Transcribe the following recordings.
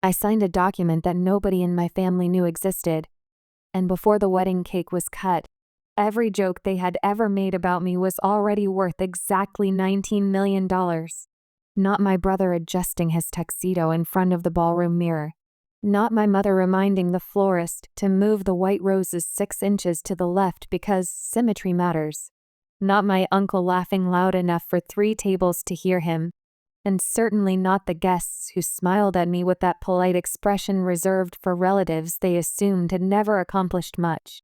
I signed a document that nobody in my family knew existed. And before the wedding cake was cut, every joke they had ever made about me was already worth exactly $19 million. Not my brother adjusting his tuxedo in front of the ballroom mirror. Not my mother reminding the florist to move the white roses 6 inches to the left because symmetry matters. Not my uncle laughing loud enough for 3 tables to hear him. And certainly not the guests who smiled at me with that polite expression reserved for relatives they assumed had never accomplished much.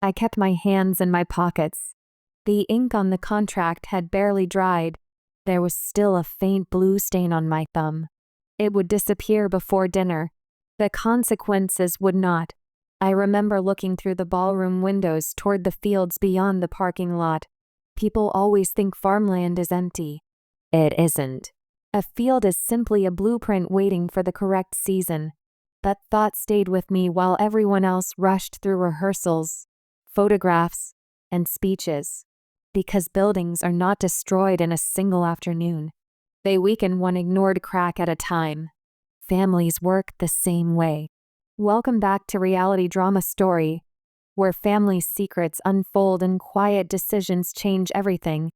I kept my hands in my pockets. The ink on the contract had barely dried. There was still a faint blue stain on my thumb. It would disappear before dinner. The consequences would not. I remember looking through the ballroom windows toward the fields beyond the parking lot. People always think farmland is empty. It isn't. A field is simply a blueprint waiting for the correct season. That thought stayed with me while everyone else rushed through rehearsals, photographs, and speeches. Because buildings are not destroyed in a single afternoon. They weaken one ignored crack at a time. Families work the same way. Welcome back to Reality Drama Story, where family secrets unfold and quiet decisions change everything.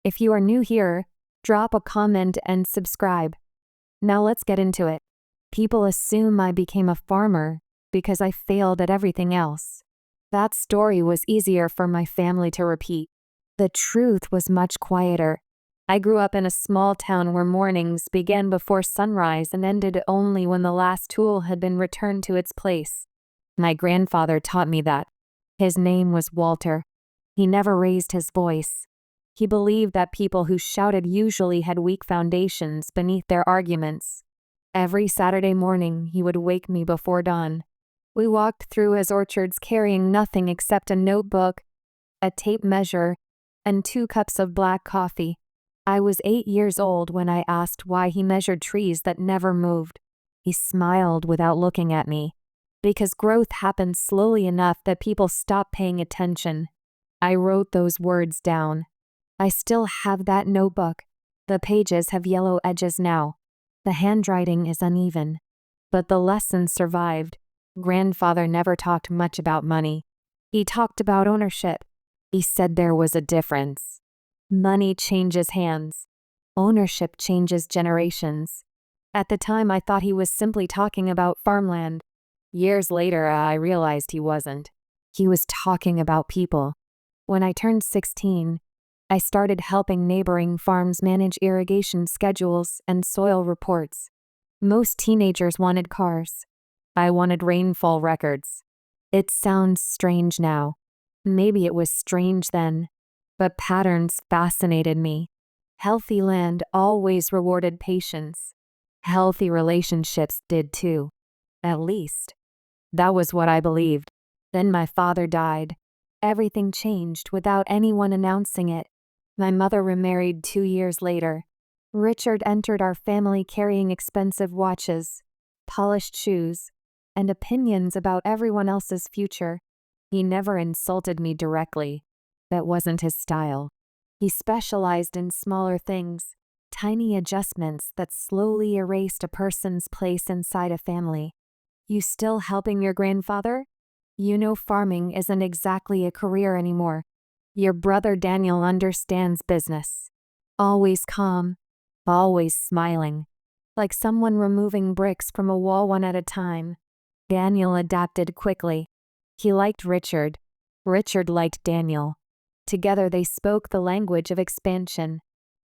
If you are new here, drop a comment and subscribe. Now let's get into it. People assume I became a farmer because I failed at everything else. That story was easier for my family to repeat. The truth was much quieter. I grew up in a small town where mornings began before sunrise and ended only when the last tool had been returned to its place. My grandfather taught me that. His name was Walter. He never raised his voice. He believed that people who shouted usually had weak foundations beneath their arguments. Every Saturday morning, he would wake me before dawn. We walked through his orchards carrying nothing except a notebook, a tape measure, and 2 cups of black coffee. I was 8 years old when I asked why he measured trees that never moved. He smiled without looking at me. Because growth happens slowly enough that people stop paying attention. I wrote those words down. I still have that notebook. The pages have yellow edges now. The handwriting is uneven. But the lesson survived. Grandfather never talked much about money. He talked about ownership. He said there was a difference. Money changes hands. Ownership changes generations. At the time, I thought he was simply talking about farmland. Years later, I realized he wasn't. He was talking about people. When I turned 16, I started helping neighboring farms manage irrigation schedules and soil reports. Most teenagers wanted cars. I wanted rainfall records. It sounds strange now. Maybe it was strange then. But patterns fascinated me. Healthy land always rewarded patience. Healthy relationships did too. At least. That was what I believed. Then my father died. Everything changed without anyone announcing it. My mother remarried 2 years later. Richard entered our family carrying expensive watches, polished shoes, and opinions about everyone else's future. He never insulted me directly. That wasn't his style. He specialized in smaller things, tiny adjustments that slowly erased a person's place inside a family. You still helping your grandfather? You know farming isn't exactly a career anymore. Your brother Daniel understands business. Always calm, always smiling, like someone removing bricks from a wall one at a time. Daniel adapted quickly. He liked Richard. Richard liked Daniel. Together they spoke the language of expansion.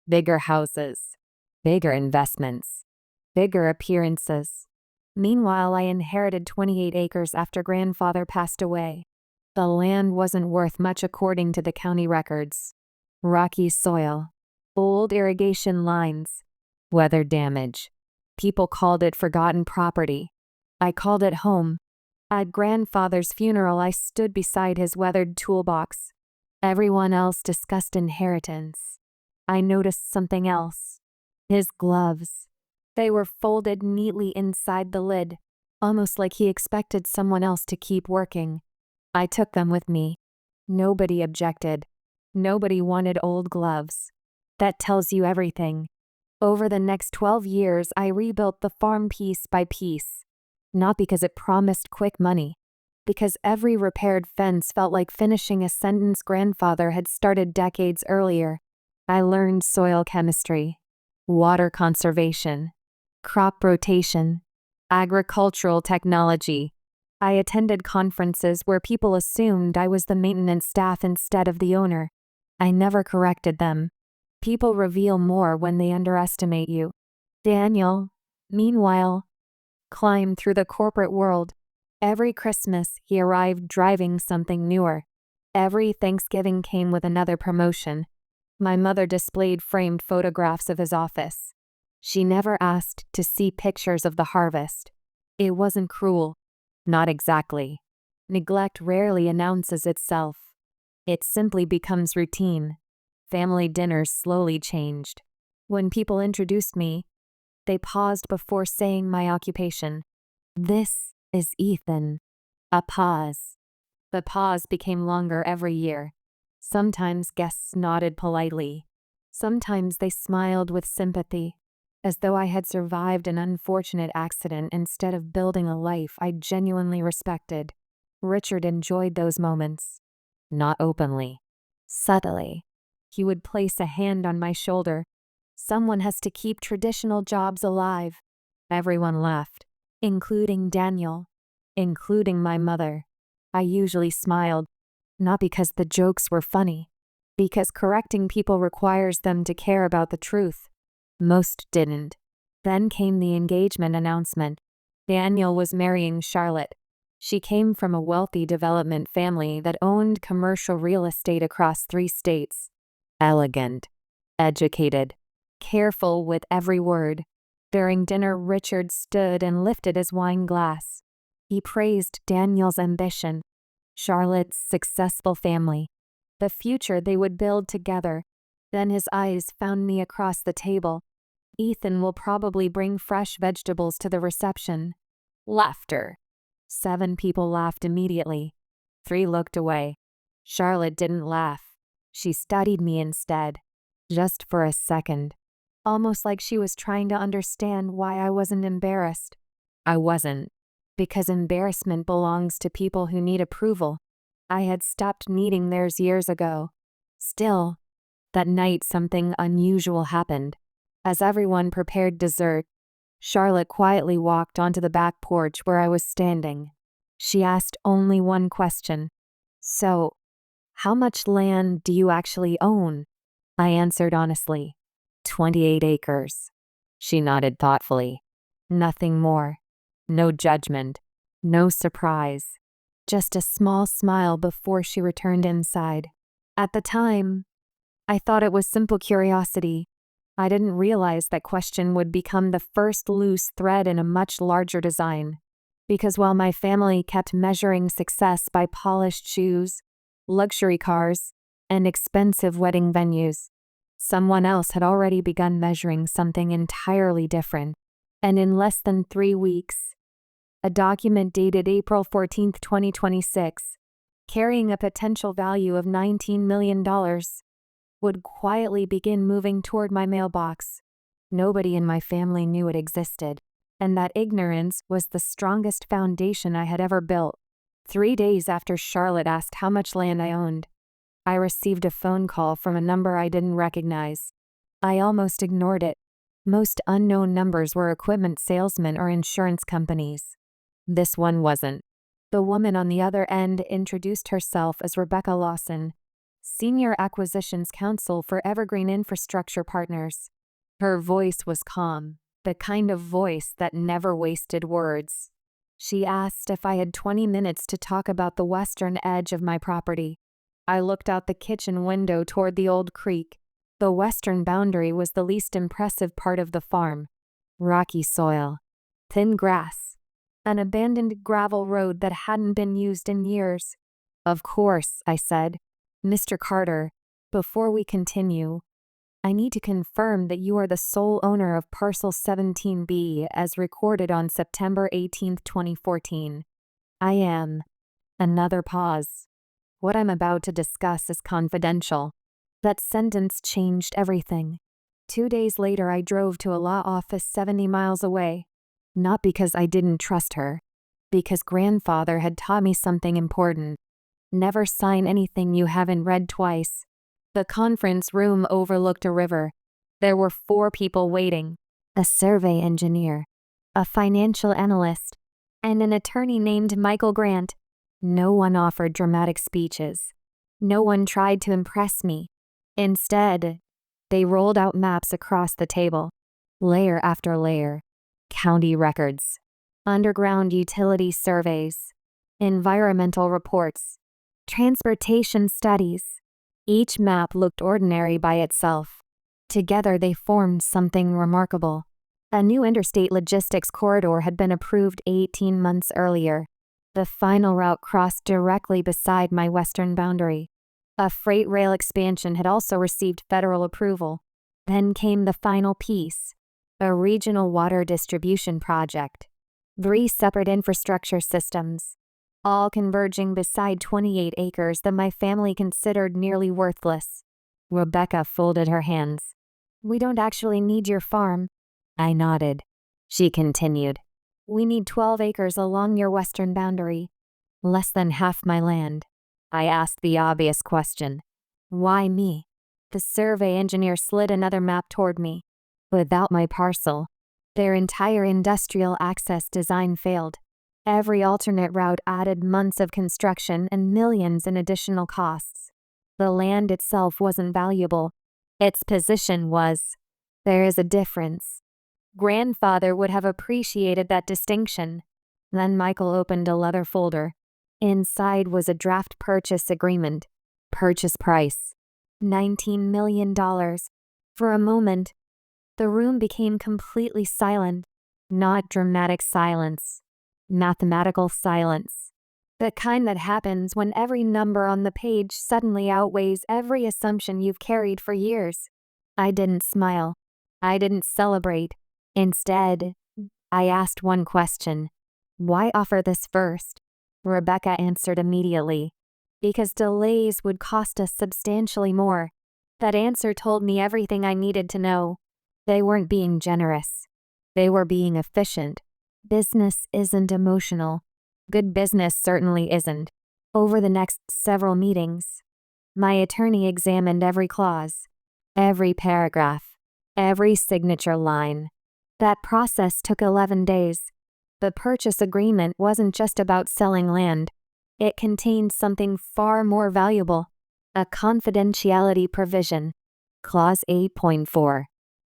Bigger houses, bigger investments, bigger appearances. Meanwhile, I inherited 28 acres after grandfather passed away. The land wasn't worth much according to the county records. Rocky soil, old irrigation lines, weather damage. People called it forgotten property. I called it home. At grandfather's funeral, I stood beside his weathered toolbox. Everyone else discussed inheritance. I noticed something else. His gloves. They were folded neatly inside the lid, almost like he expected someone else to keep working. I took them with me. Nobody objected. Nobody wanted old gloves. That tells you everything. Over the next 12 years, I rebuilt the farm piece by piece. Not because it promised quick money, because every repaired fence felt like finishing a sentence grandfather had started decades earlier. I learned soil chemistry, water conservation, crop rotation, agricultural technology. I attended conferences where people assumed I was the maintenance staff instead of the owner. I never corrected them. People reveal more when they underestimate you. Daniel, meanwhile, climbed through the corporate world. Every Christmas, he arrived driving something newer. Every Thanksgiving came with another promotion. My mother displayed framed photographs of his office. She never asked to see pictures of the harvest. It wasn't cruel. Not exactly. Neglect rarely announces itself. It simply becomes routine. Family dinners slowly changed. When people introduced me, they paused before saying my occupation. "This is Ethan." A pause. The pause became longer every year. Sometimes guests nodded politely. Sometimes they smiled with sympathy, as though I had survived an unfortunate accident instead of building a life I genuinely respected. Richard enjoyed those moments. Not openly. Subtly. He would place a hand on my shoulder. "Someone has to keep traditional jobs alive." Everyone laughed, including Daniel, including my mother. I usually smiled, not because the jokes were funny, because correcting people requires them to care about the truth. Most didn't. Then came the engagement announcement. Daniel was marrying Charlotte. She came from a wealthy development family that owned commercial real estate across 3 states. Elegant, educated, careful with every word. During dinner, Richard stood and lifted his wine glass. He praised Daniel's ambition, Charlotte's successful family, the future they would build together. Then his eyes found me across the table. "Ethan will probably bring fresh vegetables to the reception." Laughter. 7 people laughed immediately. 3 looked away. Charlotte didn't laugh. She studied me instead, just for a second, almost like she was trying to understand why I wasn't embarrassed. I wasn't, because embarrassment belongs to people who need approval. I had stopped needing theirs years ago. Still, that night something unusual happened. As everyone prepared dessert, Charlotte quietly walked onto the back porch where I was standing. She asked only one question. "So, how much land do you actually own?" I answered honestly. 28 acres. She nodded thoughtfully. Nothing more. No judgment. No surprise. Just a small smile before she returned inside. At the time, I thought it was simple curiosity. I didn't realize that question would become the first loose thread in a much larger design. Because while my family kept measuring success by polished shoes, luxury cars, and expensive wedding venues, someone else had already begun measuring something entirely different. And in less than 3 weeks, a document dated April 14, 2026, carrying a potential value of $19 million, would quietly begin moving toward my mailbox. Nobody in my family knew it existed, and that ignorance was the strongest foundation I had ever built. 3 days after Charlotte asked how much land I owned, I received a phone call from a number I didn't recognize. I almost ignored it. Most unknown numbers were equipment salesmen or insurance companies. This one wasn't. The woman on the other end introduced herself as Rebecca Lawson, Senior Acquisitions Counsel for Evergreen Infrastructure Partners. Her voice was calm, the kind of voice that never wasted words. She asked if I had 20 minutes to talk about the western edge of my property. I looked out the kitchen window toward the old creek. The western boundary was the least impressive part of the farm. Rocky soil, thin grass, an abandoned gravel road that hadn't been used in years. "Of course," I said. "Mr. Carter, before we continue, I need to confirm that you are the sole owner of Parcel 17B as recorded on September 18, 2014. "I am." Another pause. "What I'm about to discuss is confidential." That sentence changed everything. 2 days later, I drove to a law office 70 miles away. Not because I didn't trust her, because grandfather had taught me something important. Never sign anything you haven't read twice. The conference room overlooked a river. There were 4 people waiting: a survey engineer, a financial analyst, and an attorney named Michael Grant. No one offered dramatic speeches. No one tried to impress me. Instead, they rolled out maps across the table, layer after layer: county records, underground utility surveys, environmental reports, transportation studies. Each map looked ordinary by itself. Together they formed something remarkable. A new interstate logistics corridor had been approved 18 months earlier. The final route crossed directly beside my western boundary. A freight rail expansion had also received federal approval. Then came the final piece: a regional water distribution project. 3 separate infrastructure systems, all converging beside 28 acres that my family considered nearly worthless. Rebecca folded her hands. "We don't actually need your farm." I nodded. She continued, "We need 12 acres along your western boundary. Less than half my land." I asked the obvious question: "Why me?" The survey engineer slid another map toward me. Without my parcel, their entire industrial access design failed. Every alternate route added months of construction and millions in additional costs. The land itself wasn't valuable. Its position was. There is a difference. Grandfather would have appreciated that distinction. Then Michael opened a leather folder. Inside was a draft purchase agreement. Purchase price: $19 million. For a moment, the room became completely silent. Not dramatic silence. Mathematical silence. The kind that happens when every number on the page suddenly outweighs every assumption you've carried for years. I didn't smile. I didn't celebrate. Instead, I asked one question: why offer this first? Rebecca answered immediately: because delays would cost us substantially more. That answer told me everything I needed to know. They weren't being generous. They were being efficient. Business isn't emotional. Good business certainly isn't. Over the next several meetings, my attorney examined every clause, every paragraph, every signature line. That process took 11 days. The purchase agreement wasn't just about selling land. It contained something far more valuable: a confidentiality provision. Clause 8.4.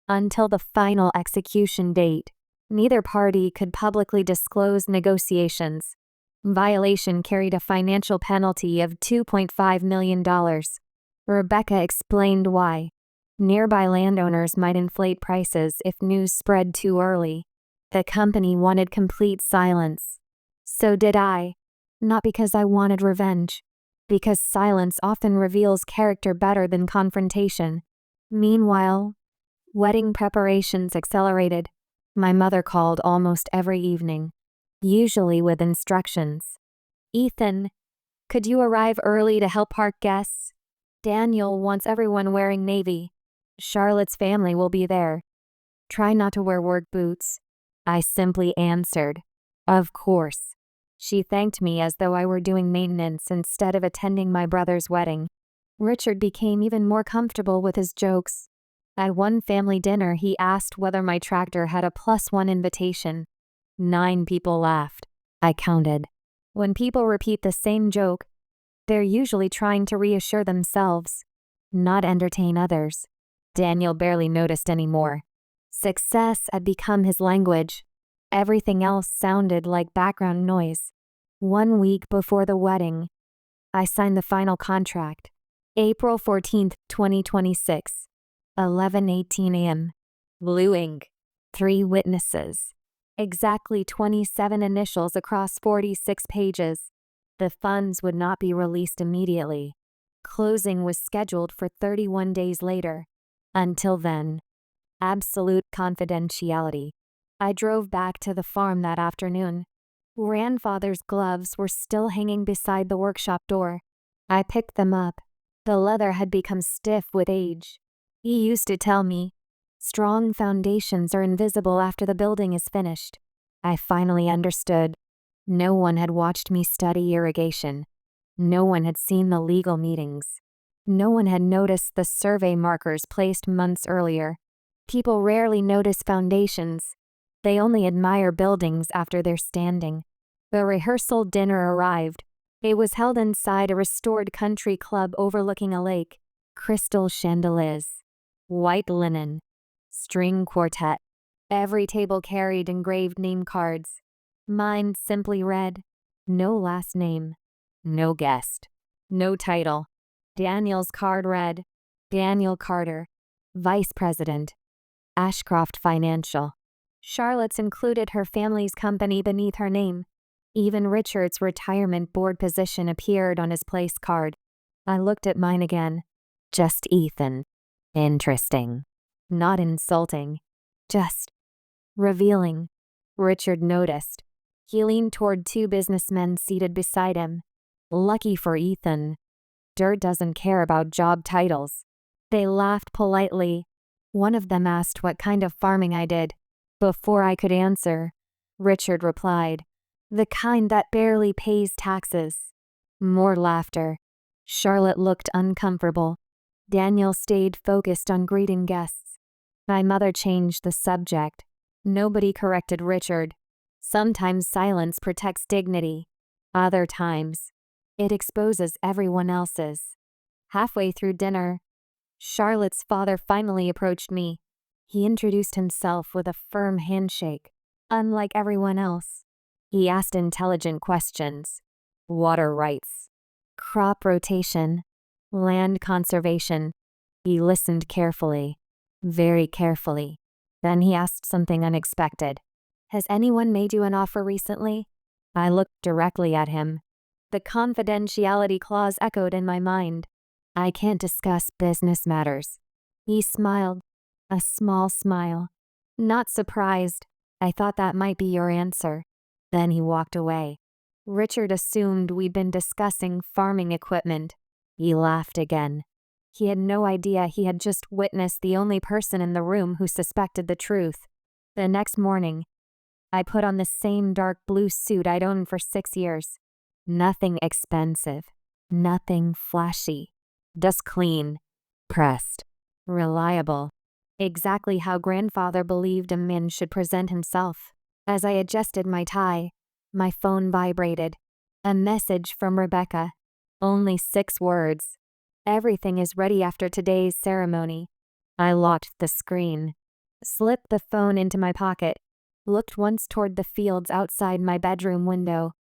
Until the final execution date, neither party could publicly disclose negotiations. Violation carried a financial penalty of $2.5 million. Rebecca explained why. Nearby landowners might inflate prices if news spread too early. The company wanted complete silence. So did I. Not because I wanted revenge, because silence often reveals character better than confrontation. Meanwhile, wedding preparations accelerated. My mother called almost every evening, usually with instructions. "Ethan, could you arrive early to help park guests? Daniel wants everyone wearing navy. Charlotte's family will be there. Try not to wear work boots." I simply answered, "Of course." She thanked me as though I were doing maintenance instead of attending my brother's wedding. Richard became even more comfortable with his jokes. At one family dinner, he asked whether my tractor had a +1 invitation. 9 people laughed. I counted. When people repeat the same joke, they're usually trying to reassure themselves, not entertain others. Daniel barely noticed anymore. Success had become his language. Everything else sounded like background noise. 1 week before the wedding, I signed the final contract. April 14, 2026. 11:18 a.m. Blue ink. 3 witnesses. Exactly 27 initials across 46 pages. The funds would not be released immediately. Closing was scheduled for 31 days later. Until then, absolute confidentiality. I drove back to the farm that afternoon. Grandfather's gloves were still hanging beside the workshop door. I picked them up. The leather had become stiff with age. He used to tell me, Strong foundations are invisible after the building is finished. I finally understood. No one had watched me study irrigation. No one had seen the legal meetings. No one had noticed the survey markers placed months earlier. People rarely notice foundations. They only admire buildings after they're standing. The rehearsal dinner arrived. It was held inside a restored country club overlooking a lake. Crystal chandeliers, white linen, string quartet. Every table carried engraved name cards. Mine simply read, no last name, no guest, no title. Daniel's card read, Daniel Carter, Vice President, Ashcroft Financial. Charlotte's included her family's company beneath her name. Even Richard's retirement board position appeared on his place card. I looked at mine again. Just Ethan. Interesting. Not insulting. Just revealing. Richard noticed. He leaned toward two businessmen seated beside him. Lucky for Ethan. Dirt doesn't care about job titles. They laughed politely. One of them asked what kind of farming I did. Before I could answer, Richard replied, the kind that barely pays taxes. More laughter. Charlotte looked uncomfortable. Daniel stayed focused on greeting guests. My mother changed the subject. Nobody corrected Richard. Sometimes silence protects dignity. Other times, it exposes everyone else's. Halfway through dinner, Charlotte's father finally approached me. He introduced himself with a firm handshake. Unlike everyone else, he asked intelligent questions. Water rights, crop rotation, land conservation. He listened carefully, very carefully. Then he asked something unexpected. Has anyone made you an offer recently? I looked directly at him. The confidentiality clause echoed in my mind. I can't discuss business matters. He smiled, a small smile. Not surprised. I thought that might be your answer. Then he walked away. Richard assumed we'd been discussing farming equipment. He laughed again. He had no idea he had just witnessed the only person in the room who suspected the truth. The next morning, I put on the same dark blue suit I'd owned for 6 years. Nothing expensive, nothing flashy. Just clean, pressed, reliable. Exactly how grandfather believed a man should present himself. As I adjusted my tie, my phone vibrated. A message from Rebecca. Only 6 words. Everything is ready after today's ceremony. I locked the screen, slipped the phone into my pocket, looked once toward the fields outside my bedroom window.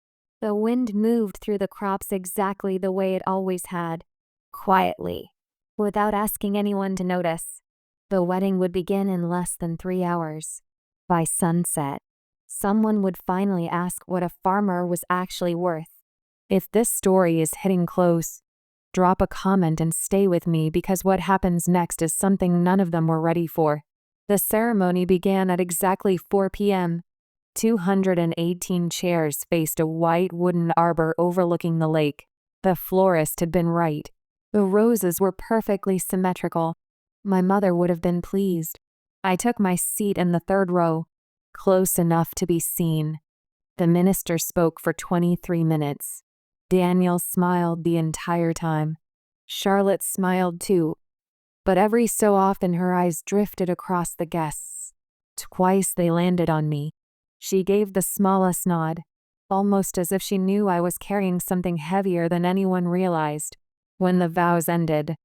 The wind moved through the crops exactly the way it always had, quietly, without asking anyone to notice. The wedding would begin in less than 3 hours. By sunset, someone would finally ask what a farmer was actually worth. If this story is hitting close, drop a comment and stay with me because what happens next is something none of them were ready for. The ceremony began at exactly 4 p.m. 218 chairs faced a white wooden arbor overlooking the lake. The florist had been right. The roses were perfectly symmetrical. My mother would have been pleased. I took my seat in the 3rd row, close enough to be seen. The minister spoke for 23 minutes. Daniel smiled the entire time. Charlotte smiled too, but every so often her eyes drifted across the guests. Twice they landed on me. She gave the smallest nod, almost as if she knew I was carrying something heavier than anyone realized. When the vows ended,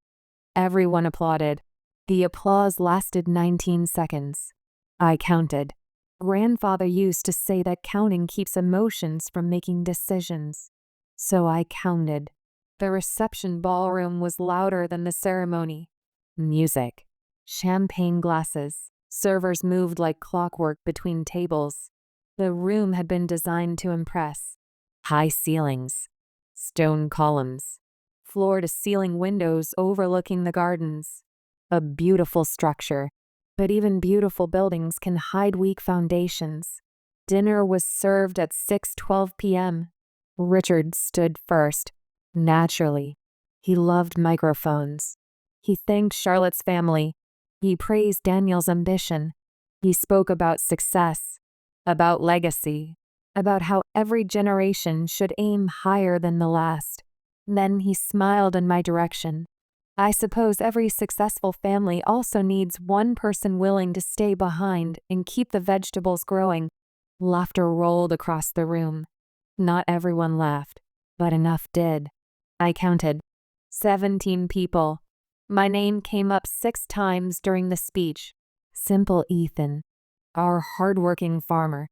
everyone applauded. The applause lasted 19 seconds. I counted. Grandfather used to say that counting keeps emotions from making decisions. So I counted. The reception ballroom was louder than the ceremony. Music. Champagne glasses. Servers moved like clockwork between tables. The room had been designed to impress. High ceilings. Stone columns. Floor-to-ceiling windows overlooking the gardens. A beautiful structure. But even beautiful buildings can hide weak foundations. Dinner was served at 6:12 p.m. Richard stood first. Naturally, he loved microphones. He thanked Charlotte's family. He praised Daniel's ambition. He spoke about success, about legacy, about how every generation should aim higher than the last. Then he smiled in my direction. I suppose every successful family also needs one person willing to stay behind and keep the vegetables growing. Laughter rolled across the room. Not everyone laughed, but enough did. I counted 17 people. My name came up 6 times during the speech. Simple Ethan, our hardworking farmer.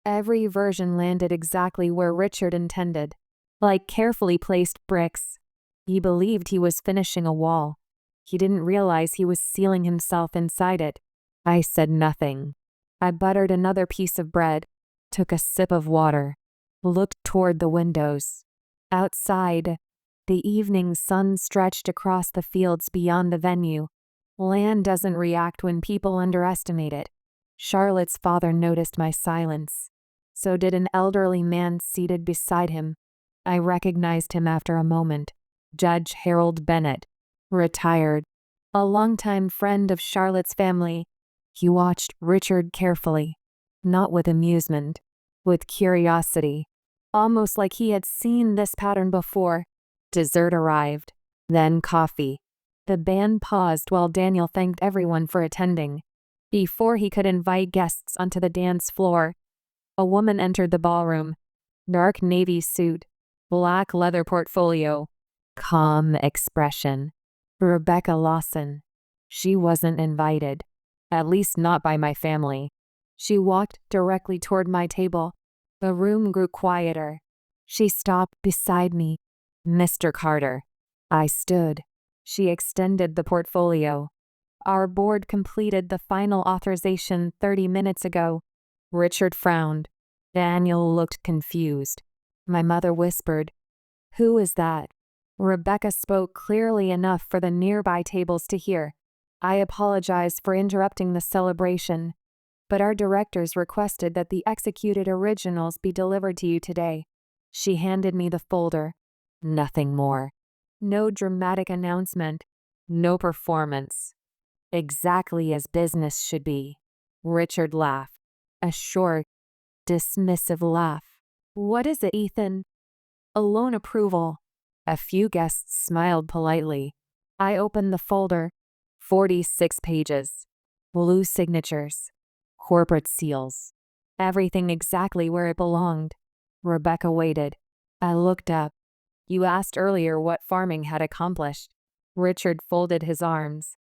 Every version landed exactly where Richard intended, like carefully placed bricks. He believed he was finishing a wall. He didn't realize he was sealing himself inside it. I said nothing. I buttered another piece of bread, took a sip of water, looked toward the windows. Outside, the evening sun stretched across the fields beyond the venue. Land doesn't react when people underestimate it. Charlotte's father noticed my silence. So did an elderly man seated beside him. I recognized him after a moment. Judge Harold Bennett, retired, a longtime friend of Charlotte's family. He watched Richard carefully, not with amusement, with curiosity, almost like he had seen this pattern before. Dessert arrived, then coffee. The band paused while Daniel thanked everyone for attending. Before he could invite guests onto the dance floor, a woman entered the ballroom. Dark navy suit, black leather portfolio, calm expression. Rebecca Lawson. She wasn't invited, at least not by my family. She walked directly toward my table. The room grew quieter. She stopped beside me. Mr. Carter. I stood. She extended the portfolio. Our board completed the final authorization 30 minutes ago. Richard frowned. Daniel looked confused. My mother whispered, "Who is that?" Rebecca spoke clearly enough for the nearby tables to hear. "I apologize for interrupting the celebration, but our directors requested that the executed originals be delivered to you today." She handed me the folder. Nothing more. No dramatic announcement. No performance. Exactly as business should be. Richard laughed. A short, dismissive laugh. "What is it, Ethan?" "Alone approval." A few guests smiled politely. I opened the folder. 46 pages. Blue signatures. Corporate seals. Everything exactly where it belonged. Rebecca waited. I looked up. "You asked earlier what farming had accomplished." Richard folded his arms.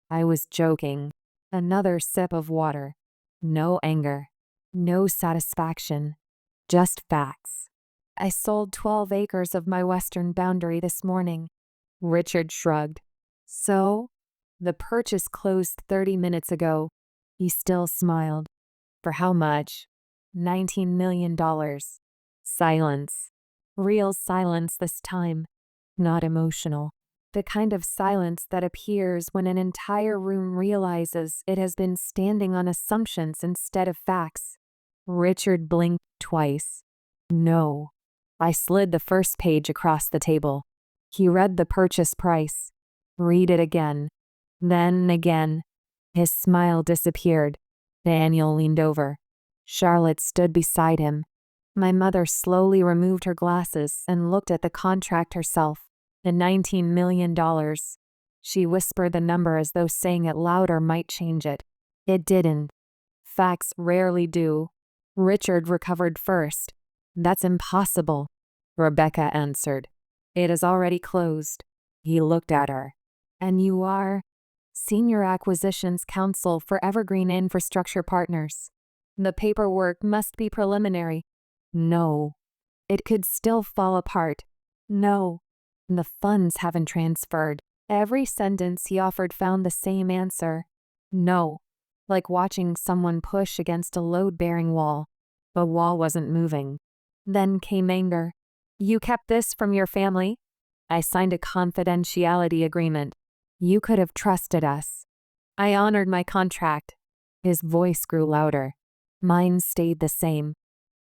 I was joking. Another sip of water. No anger. No satisfaction. Just facts. "I sold 12 acres of my western boundary this morning." Richard shrugged. "So?" "The purchase closed 30 minutes ago." He still smiled. "For how much?" $19 million. Silence. Real silence this time. Not emotional. The kind of silence that appears when an entire room realizes it has been standing on assumptions instead of facts. Richard blinked twice. "No." I slid the first page across the table. He read the purchase price. Read it again. Then again. His smile disappeared. Daniel leaned over. Charlotte stood beside him. My mother slowly removed her glasses and looked at the contract herself. The $19 million. She whispered the number as though saying it louder might change it. It didn't. Facts rarely do. Richard recovered first. "That's impossible," Rebecca answered. "It is already closed." He looked at her. "And you are?" "Senior Acquisitions Counsel for Evergreen Infrastructure Partners." "The paperwork must be preliminary." "No." "It could still fall apart." "No." "The funds haven't transferred." Every sentence he offered found the same answer. "No." Like watching someone push against a load-bearing wall. The wall wasn't moving. Then came anger. "You kept this from your family?" "I signed a confidentiality agreement. You could have trusted us." "I honored my contract." His voice grew louder. Mine stayed the same.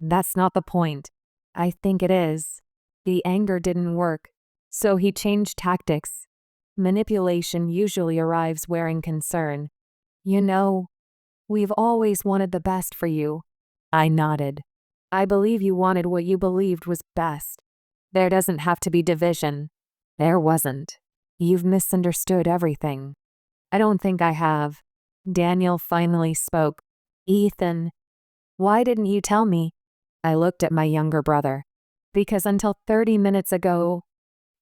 "That's not the point." "I think it is." The anger didn't work. So he changed tactics. Manipulation usually arrives wearing concern. You know, we've always wanted the best for you. I nodded. I believe you wanted what you believed was best. There doesn't have to be division. There wasn't. You've misunderstood everything. I don't think I have. Daniel finally spoke. Ethan, why didn't you tell me? I looked at my younger brother. Because until 30 minutes ago,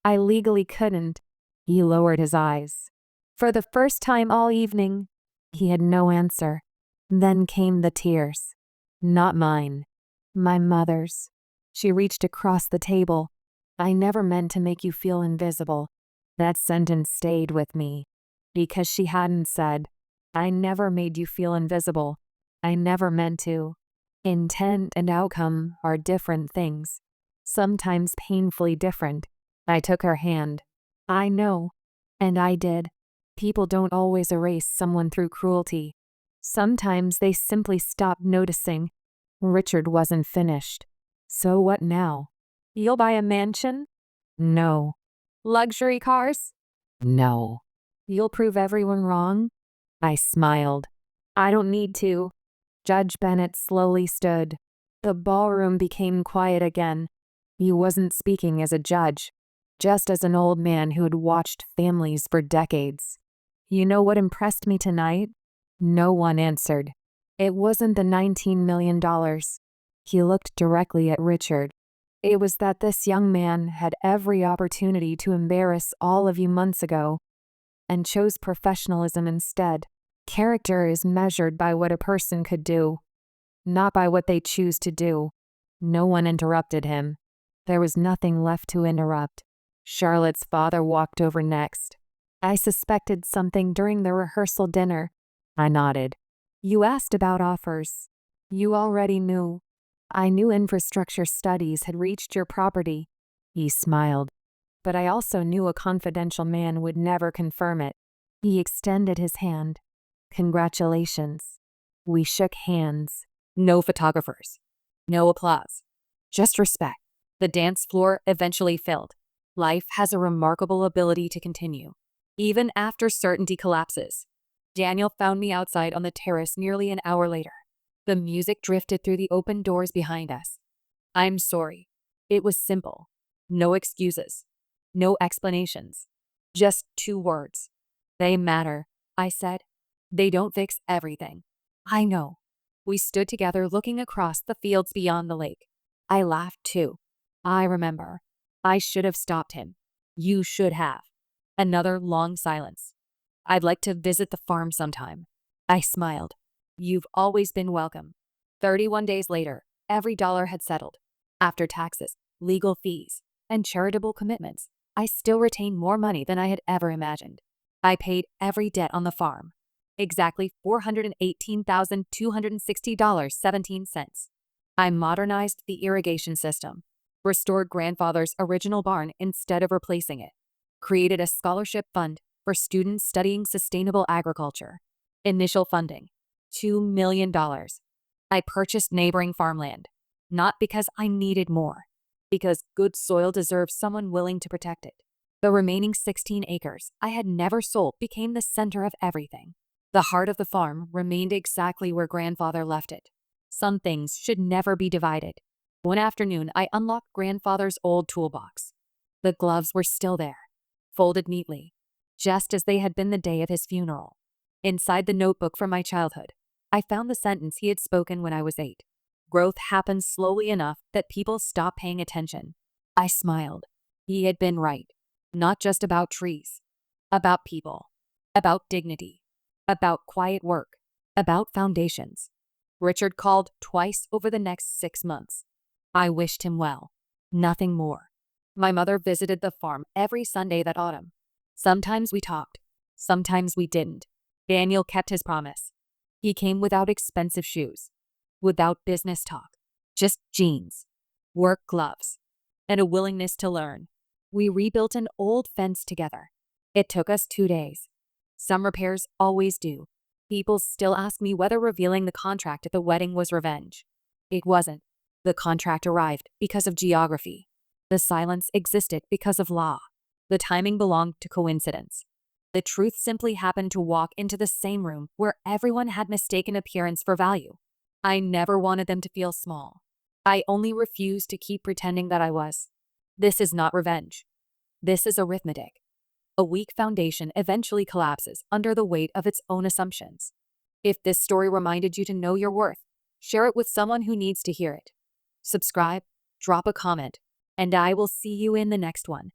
I legally couldn't. He lowered his eyes. For the first time all evening, he had no answer. Then came the tears. Not mine. My mother's. She reached across the table. I never meant to make you feel invisible. That sentence stayed with me. Because she hadn't said, I never made you feel invisible. I never meant to. Intent and outcome are different things. Sometimes painfully different. I took her hand. I know. And I did. People don't always erase someone through cruelty. Sometimes they simply stop noticing. Richard wasn't finished. So what now? You'll buy a mansion? No. Luxury cars? No. You'll prove everyone wrong? I smiled. I don't need to. Judge Bennett slowly stood. The ballroom became quiet again. He wasn't speaking as a judge, just as an old man who had watched families for decades. You know what impressed me tonight? No one answered. It wasn't the $19 million. He looked directly at Richard. It was that this young man had every opportunity to embarrass all of you months ago and chose professionalism instead. Character is measured by what a person could do, not by what they choose to do. No one interrupted him. There was nothing left to interrupt. Charlotte's father walked over next. I suspected something during the rehearsal dinner. I nodded. You asked about offers. You already knew. I knew infrastructure studies had reached your property. He smiled. But I also knew a confidential man would never confirm it. He extended his hand. Congratulations. We shook hands. No photographers. No applause. Just respect. The dance floor eventually filled. Life has a remarkable ability to continue, even after certainty collapses. Daniel found me outside on the terrace nearly an hour later. The music drifted through the open doors behind us. I'm sorry. It was simple. No excuses. No explanations. Just 2 words. They matter, I said. They don't fix everything. I know. We stood together looking across the fields beyond the lake. I laughed too. I remember. I should have stopped him. You should have. Another long silence. I'd like to visit the farm sometime. I smiled. You've always been welcome. 31 days later, every dollar had settled. After taxes, legal fees, and charitable commitments, I still retained more money than I had ever imagined. I paid every debt on the farm. Exactly $418,260.17. I modernized the irrigation system, restored grandfather's original barn instead of replacing it, created a scholarship fund for students studying sustainable agriculture. Initial funding, $2 million. I purchased neighboring farmland, not because I needed more, because good soil deserves someone willing to protect it. The remaining 16 acres I had never sold became the center of everything. The heart of the farm remained exactly where grandfather left it. Some things should never be divided. One afternoon, I unlocked grandfather's old toolbox. The gloves were still there, folded neatly, just as they had been the day of his funeral. Inside the notebook from my childhood, I found the sentence he had spoken when I was 8. Growth happens slowly enough that people stop paying attention. I smiled. He had been right. Not just about trees. About people. About dignity. About quiet work. About foundations. Richard called twice over the next 6 months. I wished him well. Nothing more. My mother visited the farm every Sunday that autumn. Sometimes we talked. Sometimes we didn't. Daniel kept his promise. He came without expensive shoes. Without business talk. Just jeans. Work gloves. And a willingness to learn. We rebuilt an old fence together. It took us 2 days. Some repairs always do. People still ask me whether revealing the contract at the wedding was revenge. It wasn't. The contract arrived because of geography. The silence existed because of law. The timing belonged to coincidence. The truth simply happened to walk into the same room where everyone had mistaken appearance for value. I never wanted them to feel small. I only refused to keep pretending that I was. This is not revenge. This is arithmetic. A weak foundation eventually collapses under the weight of its own assumptions. If this story reminded you to know your worth, share it with someone who needs to hear it. Subscribe, drop a comment, and I will see you in the next one.